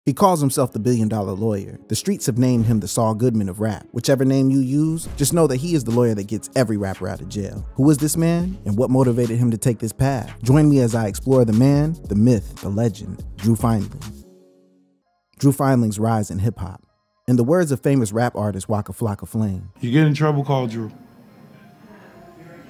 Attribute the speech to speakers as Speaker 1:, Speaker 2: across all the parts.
Speaker 1: He calls himself the $1 billion lawyer. The streets have named him the Saul Goodman of rap. Whichever name you use, just know that he is the lawyer that gets every rapper out of jail. Who is this man, and what motivated him to take this path? Join me as I explore the man, the myth, the legend, Drew Finling. Drew Finling's rise in hip-hop. In the words of famous rap artist Waka Flocka Flame,
Speaker 2: "You get in trouble, call Drew."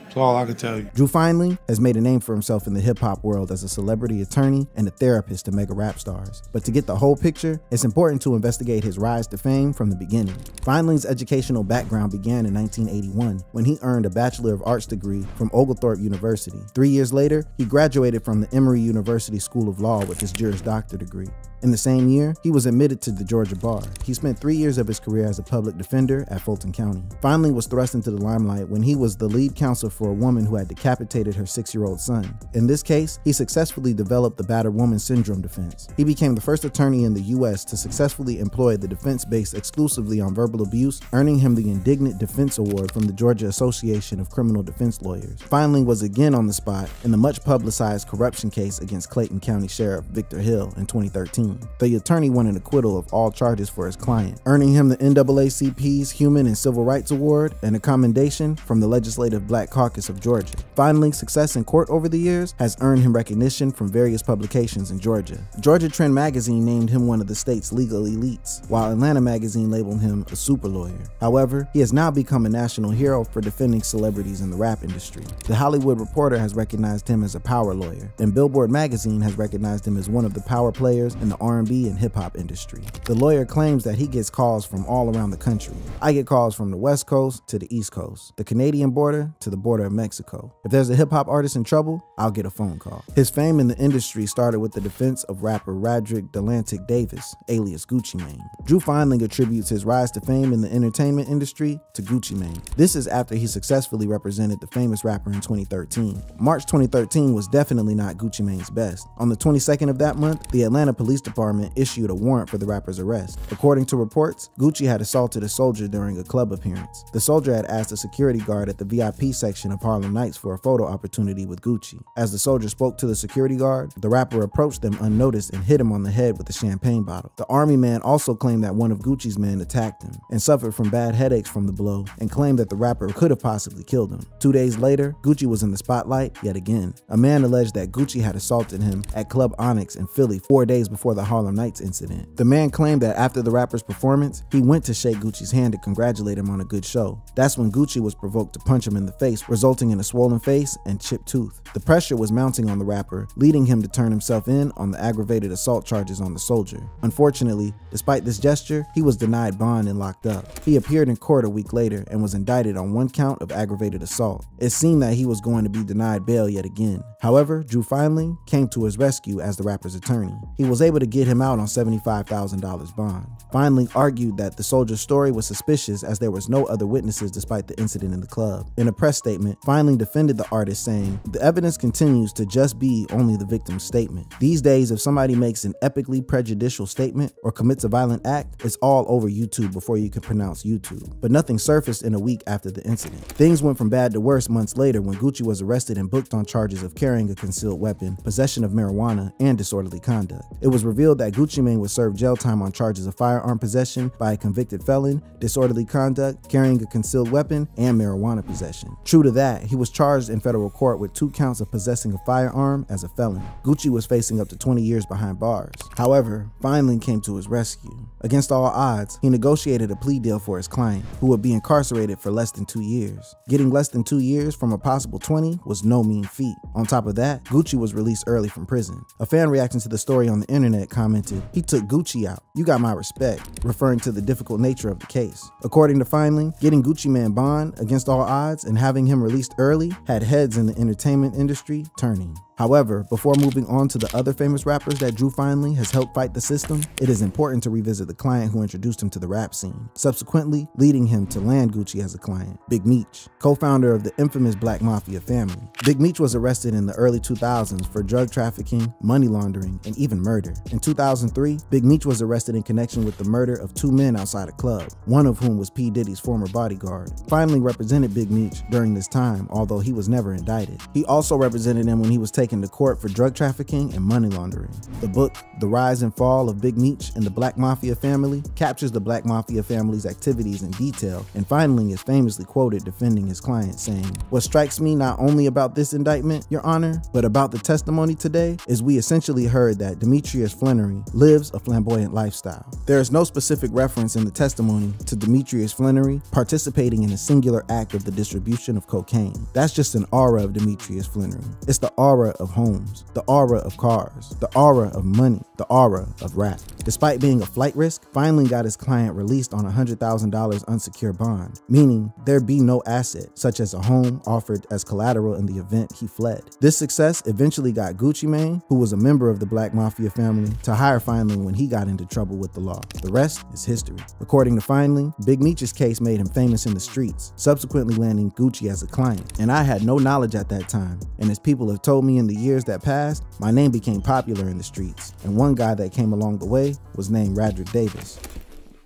Speaker 2: That's all I can tell you.
Speaker 1: Drew Finling has made a name for himself in the hip-hop world as a celebrity attorney and a therapist to mega rap stars. But to get the whole picture, it's important to investigate his rise to fame from the beginning. Finling's educational background began in 1981 when he earned a Bachelor of Arts degree from Oglethorpe University. 3 years later, he graduated from the Emory University School of Law with his Juris Doctor degree. In the same year, he was admitted to the Georgia bar. He spent 3 years of his career as a public defender at Fulton County. Finling was thrust into the limelight when he was the lead counsel for a woman who had decapitated her 6-year-old son. In this case, he successfully developed the battered woman syndrome defense. He became the first attorney in the U.S. to successfully employ the defense based exclusively on verbal abuse, earning him the Indignant Defense Award from the Georgia Association of Criminal Defense Lawyers. Finling was again on the spot in the much publicized corruption case against Clayton County Sheriff Victor Hill in 2013. The attorney won an acquittal of all charges for his client, earning him the NAACP's Human and Civil Rights Award and a commendation from the Legislative Black Caucus of Georgia. Finling's success in court over the years has earned him recognition from various publications in Georgia. Georgia Trend magazine named him one of the state's legal elites, while Atlanta magazine labeled him a super lawyer. However, he has now become a national hero for defending celebrities in the rap industry. The Hollywood Reporter has recognized him as a power lawyer, and Billboard magazine has recognized him as one of the power players in the R&B and hip-hop industry. The lawyer claims that he gets calls from all around the country. "I get calls from the West Coast to the East Coast, the Canadian border to the border of Mexico. If there's a hip-hop artist in trouble, I'll get a phone call." His fame in the industry started with the defense of rapper Radrick Delantic Davis, alias Gucci Mane. Drew Finling attributes his rise to fame in the entertainment industry to Gucci Mane. This is after he successfully represented the famous rapper in 2013. March 2013 was definitely not Gucci Mane's best. On the 22nd of that month, the Atlanta Police Department issued a warrant for the rapper's arrest. According to reports, Gucci had assaulted a soldier during a club appearance. The soldier had asked a security guard at the VIP section of Harlem Nights for a photo opportunity with Gucci. As the soldier spoke to the security guard, the rapper approached them unnoticed and hit him on the head with a champagne bottle. The army man also claimed that one of Gucci's men attacked him and suffered from bad headaches from the blow, and claimed that the rapper could have possibly killed him. 2 days later, Gucci was in the spotlight yet again. A man alleged that Gucci had assaulted him at Club Onyx in Philly 4 days before the Harlem Nights incident. The man claimed that after the rapper's performance, he went to shake Gucci's hand to congratulate him on a good show. That's when Gucci was provoked to punch him in the face, resulting in a swollen face and chipped tooth. The pressure was mounting on the rapper, leading him to turn himself in on the aggravated assault charges on the soldier. Unfortunately, despite this gesture, he was denied bond and locked up. He appeared in court a week later and was indicted on 1 count of aggravated assault. It seemed that he was going to be denied bail yet again. However, Drew Finling came to his rescue as the rapper's attorney. He was able to get him out on $75,000 bond. Finling argued that the soldier's story was suspicious as there was no other witnesses despite the incident in the club. In a press statement, Finling defended the artist, saying, "The evidence continues to just be only the victim's statement. These days, if somebody makes an epically prejudicial statement or commits a violent act, it's all over YouTube before you can pronounce YouTube." But nothing surfaced in a week after the incident. Things went from bad to worse months later when Gucci was arrested and booked on charges of carrying a concealed weapon, possession of marijuana, and disorderly conduct. It was revealed that Gucci Mane would serve jail time on charges of firearm possession by a convicted felon, disorderly conduct, carrying a concealed weapon, and marijuana possession. True to that, he was charged in federal court with 2 counts of possessing a firearm as a felon. Gucci was facing up to 20 years behind bars. However, Finling came to his rescue. Against all odds, he negotiated a plea deal for his client, who would be incarcerated for less than 2 years. Getting less than 2 years from a possible 20 was no mean feat. On top of that, Gucci was released early from prison. A fan reacting to the story on the internet commented, "He took Gucci out. You got my respect," referring to the difficult nature of the case. According to Finling, getting Gucci Mane bond against all odds and having him released early had heads in the entertainment industry turning. However, before moving on to the other famous rappers that Drew Finling has helped fight the system, it is important to revisit the client who introduced him to the rap scene, subsequently leading him to land Gucci as a client, Big Meech, co-founder of the infamous Black Mafia family. Big Meech was arrested in the early 2000s for drug trafficking, money laundering, and even murder. In 2003, Big Meech was arrested in connection with the murder of 2 men outside a club, one of whom was P. Diddy's former bodyguard. Finling represented Big Meech during this time, although he was never indicted. He also represented him when he was taken taken to court for drug trafficking and money laundering. The book, The Rise and Fall of Big Meech and the Black Mafia Family, captures the Black Mafia family's activities in detail, and Finling is famously quoted defending his client, saying, "What strikes me not only about this indictment, Your Honor, but about the testimony today is we essentially heard that Demetrius Flannery lives a flamboyant lifestyle. There is no specific reference in the testimony to Demetrius Flannery participating in a singular act of the distribution of cocaine. That's just an aura of Demetrius Flannery. It's the aura of homes, the aura of cars, the aura of money, the aura of rap." Despite being a flight risk, Finling got his client released on a $100,000 unsecured bond, meaning there'd be no asset, such as a home, offered as collateral in the event he fled. This success eventually got Gucci Mane, who was a member of the Black Mafia family, to hire Finling when he got into trouble with the law. The rest is history. According to Finling, Big Meech's case made him famous in the streets, subsequently landing Gucci as a client. And I had no knowledge at that time, and as people have told me in the years that passed, my name became popular in the streets, and one guy that came along the way was named Radrick Davis.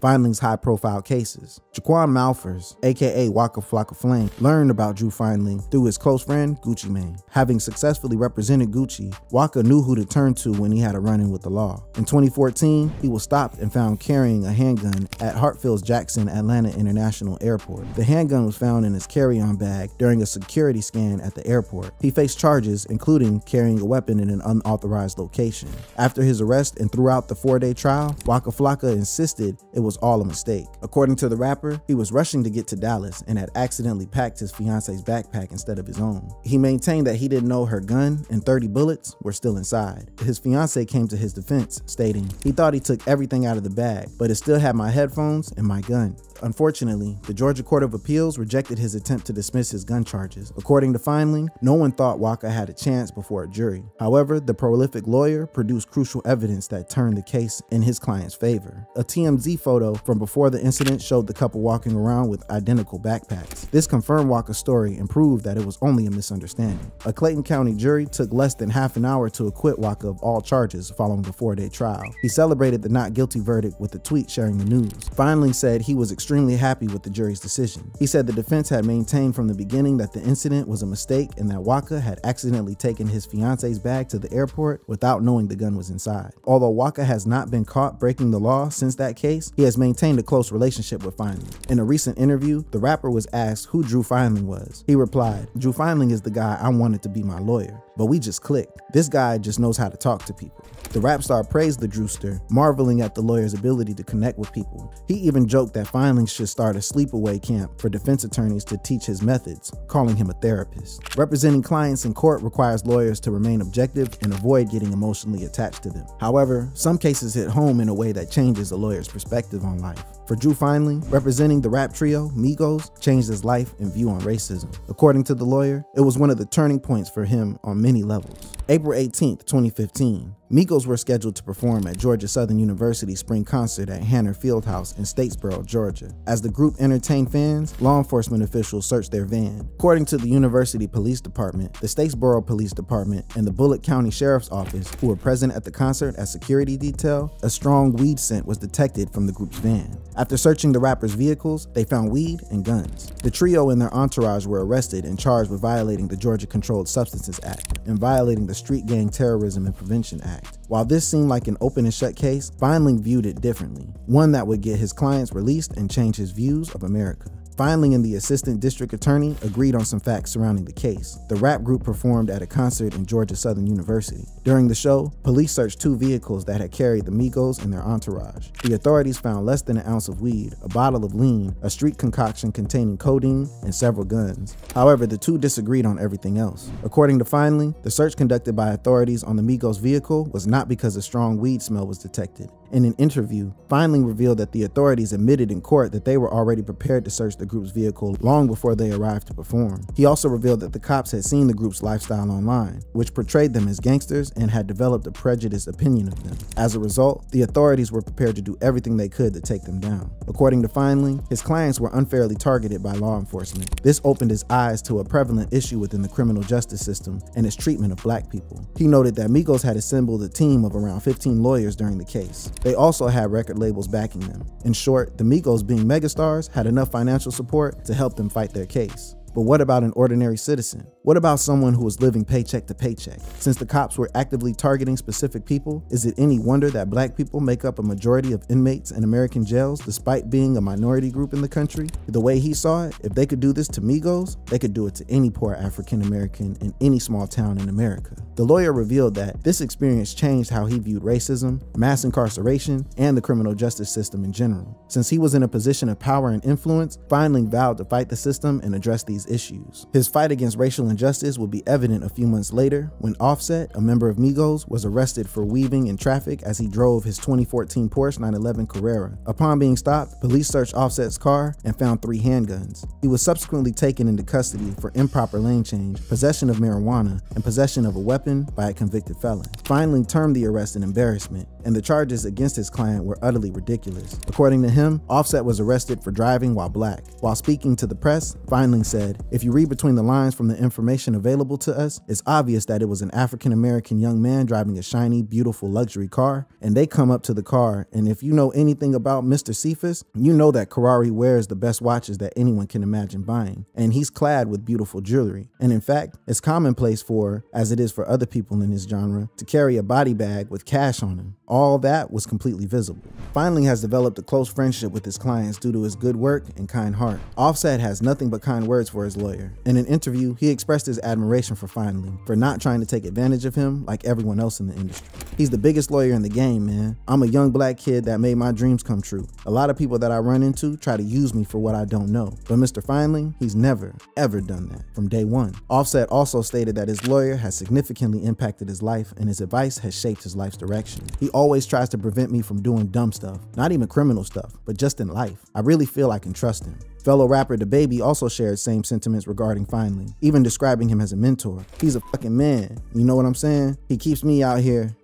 Speaker 1: Finling's high-profile cases. Jaquan Malfers, aka Waka Flocka Flame, learned about Drew Finling through his close friend Gucci Mane. Having successfully represented Gucci, Waka knew who to turn to when he had a run-in with the law. In 2014, he was stopped and found carrying a handgun at Hartsfield-Jackson Atlanta International Airport. The handgun was found in his carry-on bag during a security scan at the airport. He faced charges including carrying a weapon in an unauthorized location. After his arrest and throughout the 4-day trial, Waka Flocka insisted it was all a mistake. According to the rapper, he was rushing to get to Dallas and had accidentally packed his fiance's backpack instead of his own. He maintained that he didn't know her gun and 30 bullets were still inside. His fiance came to his defense, stating, "He thought he took everything out of the bag, but it still had my headphones and my gun." Unfortunately, the Georgia Court of Appeals rejected his attempt to dismiss his gun charges. According to Finling, no one thought Waka had a chance before a jury. However, the prolific lawyer produced crucial evidence that turned the case in his client's favor. A TMZ photo from before the incident showed the couple walking around with identical backpacks. This confirmed Waka's story and proved that it was only a misunderstanding. A Clayton County jury took less than half an hour to acquit Waka of all charges following the 4-day trial. He celebrated the not guilty verdict with a tweet sharing the news. Finling said he was extremely happy with the jury's decision. He said the defense had maintained from the beginning that the incident was a mistake and that Waka had accidentally taken his fiance's bag to the airport without knowing the gun was inside. Although Waka has not been caught breaking the law since that case, he has maintained a close relationship with Finling. In a recent interview, the rapper was asked who Drew Finling was. He replied, "Drew Finling is the guy I wanted to be my lawyer, but we just clicked. This guy just knows how to talk to people." The rap star praised the Drewster, marveling at the lawyer's ability to connect with people. He even joked that Finling should start a sleepaway camp for defense attorneys to teach his methods, calling him a therapist. Representing clients in court requires lawyers to remain objective and avoid getting emotionally attached to them. However, some cases hit home in a way that changes a lawyer's perspective on life. For Drew Finling, representing the rap trio Migos changed his life and view on racism. According to the lawyer, it was one of the turning points for him on many levels. April 18th, 2015, Migos were scheduled to perform at Georgia Southern University's spring concert at Hanner Fieldhouse in Statesboro, Georgia. As the group entertained fans, law enforcement officials searched their van. According to the University Police Department, the Statesboro Police Department, and the Bullitt County Sheriff's Office, who were present at the concert as security detail, a strong weed scent was detected from the group's van. After searching the rappers' vehicles, they found weed and guns. The trio and their entourage were arrested and charged with violating the Georgia Controlled Substances Act and violating the Street Gang Terrorism and Prevention Act. While this seemed like an open and shut case, Finling viewed it differently, one that would get his clients released and change his views of America. Finling and the assistant district attorney agreed on some facts surrounding the case. The rap group performed at a concert in Georgia Southern University. During the show, police searched 2 vehicles that had carried the Migos and their entourage. The authorities found less than an ounce of weed, a bottle of lean, a street concoction containing codeine, and several guns. However, the 2 disagreed on everything else. According to Finling, the search conducted by authorities on the Migos vehicle was not because a strong weed smell was detected. In an interview, Finling revealed that the authorities admitted in court that they were already prepared to search the group's vehicle long before they arrived to perform. He also revealed that the cops had seen the group's lifestyle online, which portrayed them as gangsters and had developed a prejudiced opinion of them. As a result, the authorities were prepared to do everything they could to take them down. According to Finling, his clients were unfairly targeted by law enforcement. This opened his eyes to a prevalent issue within the criminal justice system and its treatment of black people. He noted that Migos had assembled a team of around 15 lawyers during the case. They also had record labels backing them. In short, the Migos, being megastars, had enough financial support to help them fight their case. But what about an ordinary citizen? What about someone who was living paycheck to paycheck? Since the cops were actively targeting specific people, is it any wonder that black people make up a majority of inmates in American jails despite being a minority group in the country? The way he saw it, if they could do this to Migos, they could do it to any poor African American in any small town in America. The lawyer revealed that this experience changed how he viewed racism, mass incarceration, and the criminal justice system in general. Since he was in a position of power and influence, Finling vowed to fight the system and address these issues. His fight against racial injustice would be evident a few months later when Offset, a member of Migos, was arrested for weaving in traffic as he drove his 2014 Porsche 911 Carrera. Upon being stopped, police searched Offset's car and found 3 handguns. He was subsequently taken into custody for improper lane change, possession of marijuana, and possession of a weapon by a convicted felon. Finling termed the arrest an embarrassment, and the charges against his client were utterly ridiculous. According to him, Offset was arrested for driving while black. While speaking to the press, Finling said, "If you read between the lines from the information available to us, it's obvious that it was an African-American young man driving a shiny, beautiful luxury car, and they come up to the car, and if you know anything about Mr. Cephas, you know that Ferrari wears the best watches that anyone can imagine buying, and he's clad with beautiful jewelry. And in fact, it's commonplace for, as it is for other people in his genre, to carry a body bag with cash on him. All that was completely visible." Finling has developed a close friendship with his clients due to his good work and kind heart. Offset has nothing but kind words for his lawyer. In an interview, he expressed his admiration for Finling for not trying to take advantage of him like everyone else in the industry. "He's the biggest lawyer in the game, man. I'm a young black kid that made my dreams come true. A lot of people that I run into try to use me for what I don't know. But Mr. Finling, he's never, ever done that from day one." Offset also stated that his lawyer has significantly impacted his life and his advice has shaped his life's direction. "He always tries to prevent me from doing dumb stuff, not even criminal stuff, but just in life. I really feel I can trust him." Fellow rapper DaBaby also shared same sentiments regarding Finling, even describing him as a mentor. "He's a fucking man, you know what I'm saying? He keeps me out here,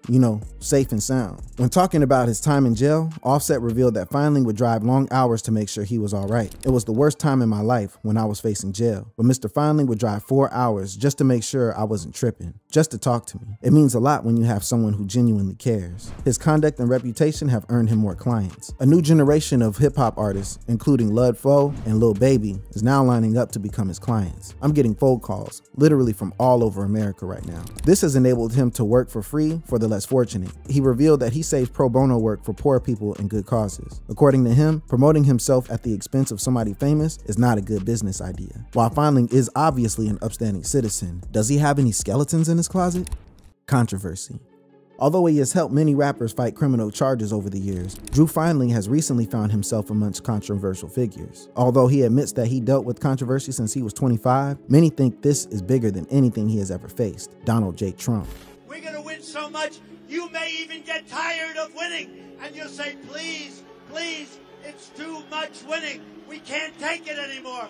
Speaker 1: safe and sound." When talking about his time in jail, Offset revealed that Finling would drive long hours to make sure he was all right. "It was the worst time in my life when I was facing jail, but Mr. Finling would drive 4 hours just to make sure I wasn't tripping, just to talk to me. It means a lot when you have someone who genuinely cares." His conduct and reputation have earned him more clients. A new generation of hip-hop artists, including Lud Foe and Lil Baby, is now lining up to become his clients. "I'm getting phone calls, literally from all over America right now." This has enabled him to work for free for the less fortunate. He revealed that he saves pro bono work for poor people and good causes. According to him, promoting himself at the expense of somebody famous is not a good business idea. While Finling is obviously an upstanding citizen, does he have any skeletons in his closet? Controversy. Although he has helped many rappers fight criminal charges over the years, Drew Finling has recently found himself amongst controversial figures. Although he admits that he dealt with controversy since he was 25, many think this is bigger than anything he has ever faced. Donald J. Trump.
Speaker 3: "We're gonna win so much, you may even get tired of winning, and you'll say, please, please, it's too much winning. We can't take it anymore."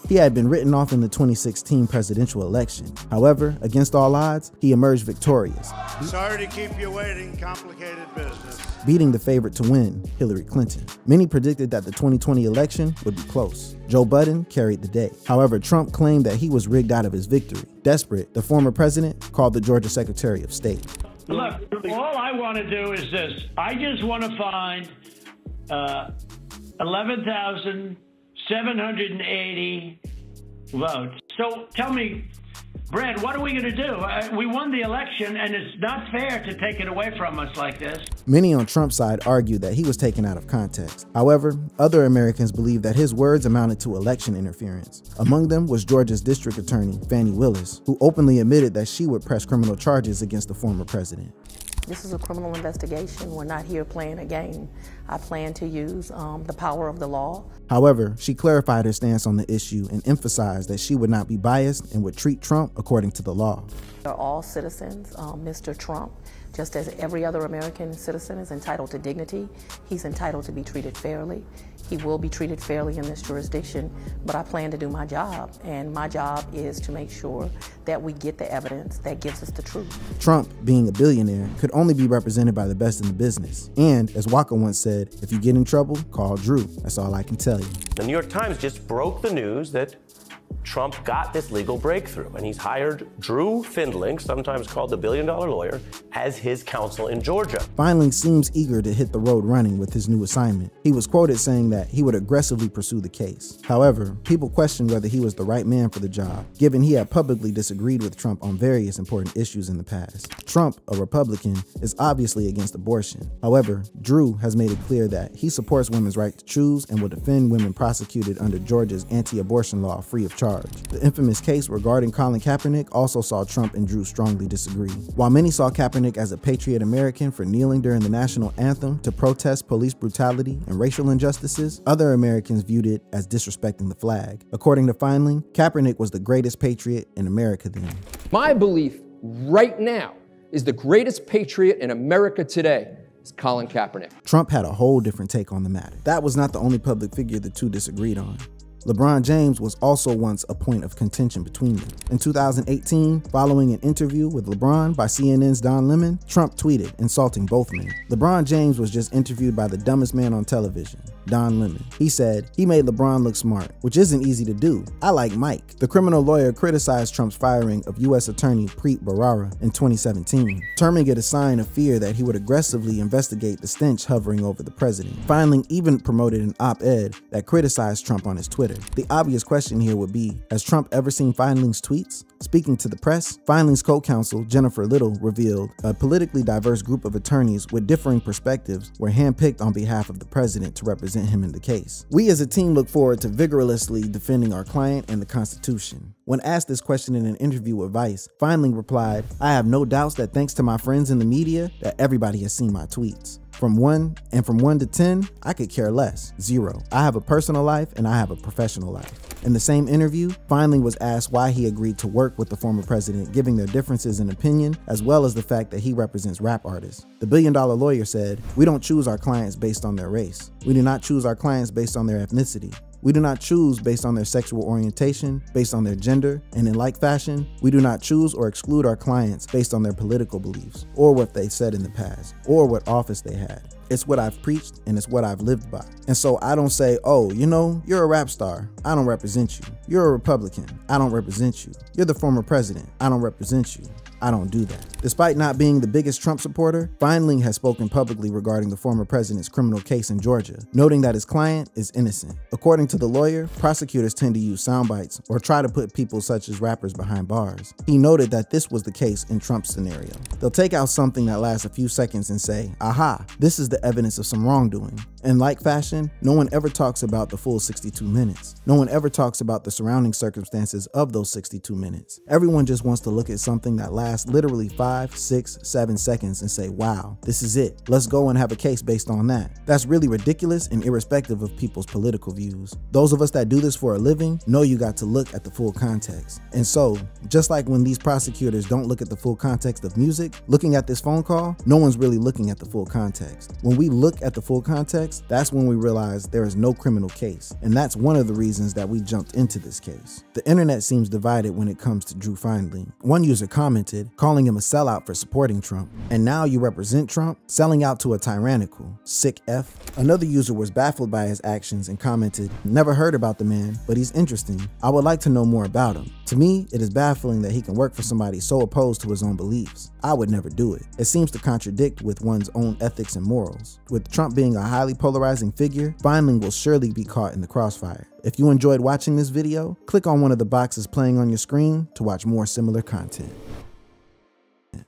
Speaker 1: He had been written off in the 2016 presidential election. However, against all odds, he emerged victorious.
Speaker 3: Sorry to keep you waiting, complicated business.
Speaker 1: Beating the favorite to win, Hillary Clinton. Many predicted that the 2020 election would be close. Joe Budden carried the day. However, Trump claimed that he was rigged out of his victory. Desperate, the former president called the Georgia Secretary of State.
Speaker 4: "Look, all I want to do is this. I just want to find 11,780 votes. So tell me, Brad, what are we going to do? We won the election, and it's not fair to take it away from us like this."
Speaker 1: Many on Trump's side argued that he was taken out of context. However, other Americans believe that his words amounted to election interference. Among them was Georgia's district attorney, Fani Willis, who openly admitted that she would press criminal charges against the former president.
Speaker 5: "This is a criminal investigation. We're not here playing a game. I plan to use the power of the law."
Speaker 1: However, she clarified her stance on the issue and emphasized that she would not be biased and would treat Trump according to the law.
Speaker 5: "They're all citizens. Mr. Trump, just as every other American citizen, is entitled to dignity. He's entitled to be treated fairly. He will be treated fairly in this jurisdiction, but I plan to do my job, and my job is to make sure that we get the evidence that gives us the truth."
Speaker 1: Trump, being a billionaire, could only be represented by the best in the business. And, as Waka once said, "If you get in trouble, call Drew. That's all I can tell you."
Speaker 6: The New York Times just broke the news that Trump got this legal breakthrough, and he's hired Drew Finling, sometimes called the billion-dollar lawyer, as his counsel in Georgia.
Speaker 1: Finling seems eager to hit the road running with his new assignment. He was quoted saying that he would aggressively pursue the case. However, people questioned whether he was the right man for the job, given he had publicly disagreed with Trump on various important issues in the past. Trump, a Republican, is obviously against abortion. However, Drew has made it clear that he supports women's right to choose and will defend women prosecuted under Georgia's anti-abortion law free of charge. The infamous case regarding Colin Kaepernick also saw Trump and Drew strongly disagree. While many saw Kaepernick as a patriot American for kneeling during the national anthem to protest police brutality and racial injustices, other Americans viewed it as disrespecting the flag. According to Finling, Kaepernick was the greatest patriot in America then.
Speaker 7: My belief right now is the greatest patriot in America today is Colin Kaepernick.
Speaker 1: Trump had a whole different take on the matter. That was not the only public figure the two disagreed on. LeBron James was also once a point of contention between them. In 2018, following an interview with LeBron by CNN's Don Lemon, Trump tweeted insulting both men. LeBron James was just interviewed by the dumbest man on television, Don Lemon. He said, "He made LeBron look smart, which isn't easy to do. I like Mike." The criminal lawyer criticized Trump's firing of U.S. Attorney Preet Bharara in 2017, terming it a sign of fear that he would aggressively investigate the stench hovering over the president. Finling even promoted an op-ed that criticized Trump on his Twitter. The obvious question here would be, has Trump ever seen Finling's tweets? Speaking to the press, Finling's co-counsel, Jennifer Little, revealed a politically diverse group of attorneys with differing perspectives were handpicked on behalf of the president to represent him in the case. We as a team look forward to vigorously defending our client and the Constitution. When asked this question in an interview with Vice, Finling replied, "I have no doubts that thanks to my friends in the media, that everybody has seen my tweets. From 1 to 10, I could care less. 0. I have a personal life and I have a professional life." In the same interview, Finling was asked why he agreed to work with the former president, giving their differences in opinion, as well as the fact that he represents rap artists. The billion-dollar lawyer said, "We don't choose our clients based on their race. We do not choose our clients based on their ethnicity. We do not choose based on their sexual orientation, based on their gender, and in like fashion, we do not choose or exclude our clients based on their political beliefs, or what they said in the past, or what office they had. It's what I've preached and it's what I've lived by. And so I don't say, oh, you know, you're a rap star, I don't represent you. You're a Republican, I don't represent you. You're the former president, I don't represent you. I don't do that." Despite not being the biggest Trump supporter, Finling has spoken publicly regarding the former president's criminal case in Georgia, noting that his client is innocent. According to the lawyer, prosecutors tend to use sound bites or try to put people such as rappers behind bars. He noted that this was the case in Trump's scenario. They'll take out something that lasts a few seconds and say, "Aha, this is the evidence of some wrongdoing." In like fashion, no one ever talks about the full 62 minutes. No one ever talks about the surrounding circumstances of those 62 minutes. Everyone just wants to look at something that lasts literally 5, 6, 7 seconds and say, wow, this is it. Let's go and have a case based on that. That's really ridiculous and irrespective of people's political views. Those of us that do this for a living know you got to look at the full context. And so, just like when these prosecutors don't look at the full context of music, looking at this phone call, no one's really looking at the full context. When we look at the full context, that's when we realize there is no criminal case. And that's one of the reasons that we jumped into this case. The internet seems divided when it comes to Drew Finling. One user commented, calling him a sellout for supporting Trump. "And now you represent Trump? Selling out to a tyrannical, sick F." Another user was baffled by his actions and commented, "Never heard about the man, but he's interesting. I would like to know more about him. To me, it is baffling that he can work for somebody so opposed to his own beliefs. I would never do it. It seems to contradict with one's own ethics and morals." With Trump being a highly polarizing figure, Finling will surely be caught in the crossfire. If you enjoyed watching this video, click on one of the boxes playing on your screen to watch more similar content.